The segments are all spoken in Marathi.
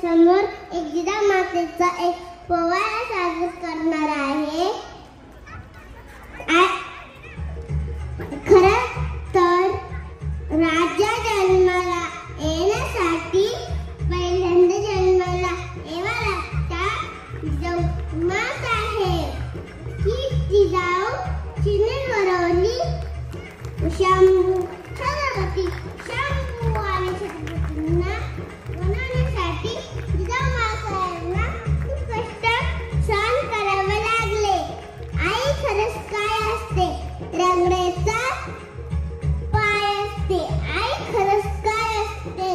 समोर एक जिजामातेचा एक पोवाडा सादर करणार आहे. खरं तर राजा जन्माला येण्यासाठी पहिल्यांदा जन्माला यावा लागता जिजाऊसाहेब. ही जिजाऊ चिने वरवली शंभू छत्रपती शंभू आणि छत्रपतींना बनवण्यासाठी जिजाऊसाहेबांना खूप कष्ट सहन करावे लागले. आई खरंच काय असते? रगड्याचा पाय असते. आई खरंच काय असते?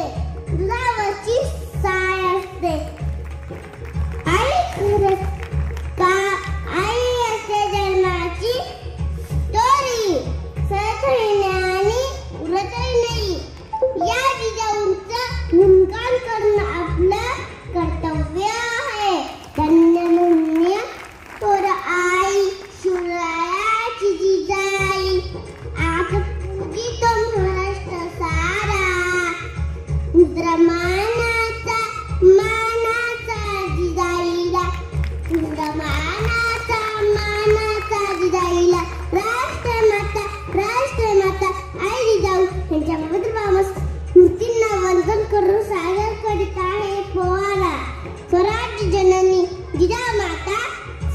दुधावरची साय असते. आई खरंच का आई असते जन्माची स्टोरी. सरथळी आणि उरतही नाही. या जिजाऊंचं गुणगान करणं आपलं कर्तव्य आहे. धन्य थोर आई शिवरायाची जिजाई. आज पूजितो महाराष्ट्र सारा. इंद्रमानाचा मानाचा जिजाईला. इंद्रमानाचा मानाचा जिजाईला. राष्ट्रमाता आई जिजाऊ यांच्या पवित्र मूर्तींना वंदन करून सादर करीत आहे पोवाडा. स्वराज्य जननी जिजामाता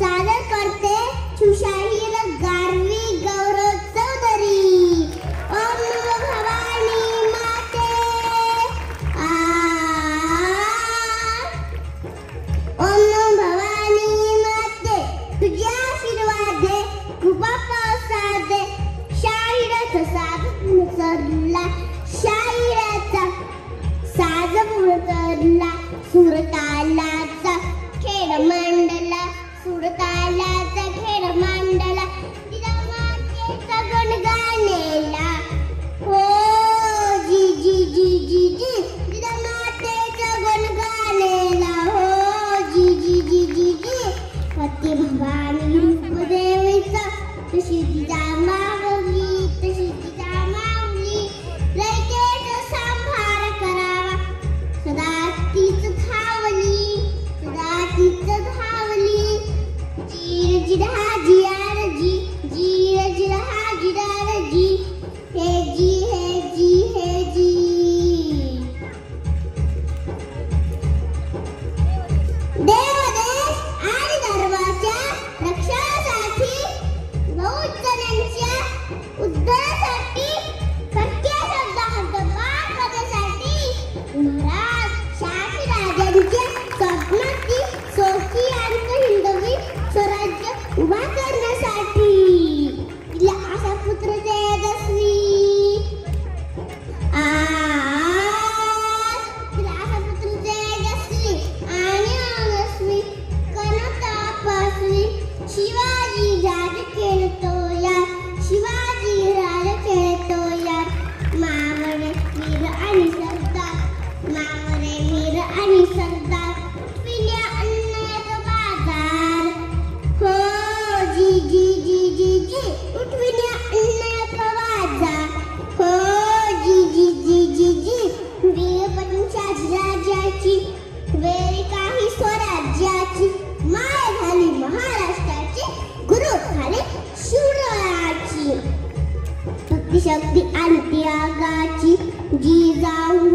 सादर करते शिवशाहीर गारवी गौरव चौधरी. ओम नमो भवानी माते. ओम नमो भवानी माते. तुझ्या आशीर्वादे कृपा पावसादे शाहीराचा साज पुरला. शाहीराचा साज पुरला. सुरतालाचा खेळ मांडला. सुरतालाचा खेळ मांडला. जिजामातेचा गुण गाणेला. हो जी जी जी जी जी जिजामातेचा गुण गाणेला. हो जी जी जी जी जी पती भवानी रूप देवीचा. तशी जिजामावली तशी जिजामावली. रयतेचा सांभार करावा. सदा तीच धावली. सदा तीच धावली. जीर जिराजी आरजी. जीर जिराजी आरजी. हे जी हे जी हे जी. देवदेश आणि धर्माच्या रक्षणासाठी बहुजनांच्या उद्धारासाठी सत्य शब्दांत पाठ करण्यासाठी महाराज शहाजीराजांच्या स्वप्नाची सोखी आणि हिंदवी स्वराज्य उभा करण्यासाठी तिला असा पुत्र तेजस्वी. तिला असा पुत्र तेजस्वी आणि मनस्वी कन तपस्वी शिवाजी राज खेळतो या. शिवाजी राज खेळतो या. मावळे वीर आणि सरदार. मावळे वीर आणि सरदार. पिल्या अन्नाचा बाजार. हो जी जी जी जी जी उठविल्या अन्नाचा बाजार. हो जी जी जी जी जी वीरपती शहाजीराजाची. वेळी काही स्वराज्याची. माय झाली महाराष्ट्राची. गुरु झाले शिवरायाची. भक्तिशक्ती आणि त्यागाची जिजाऊ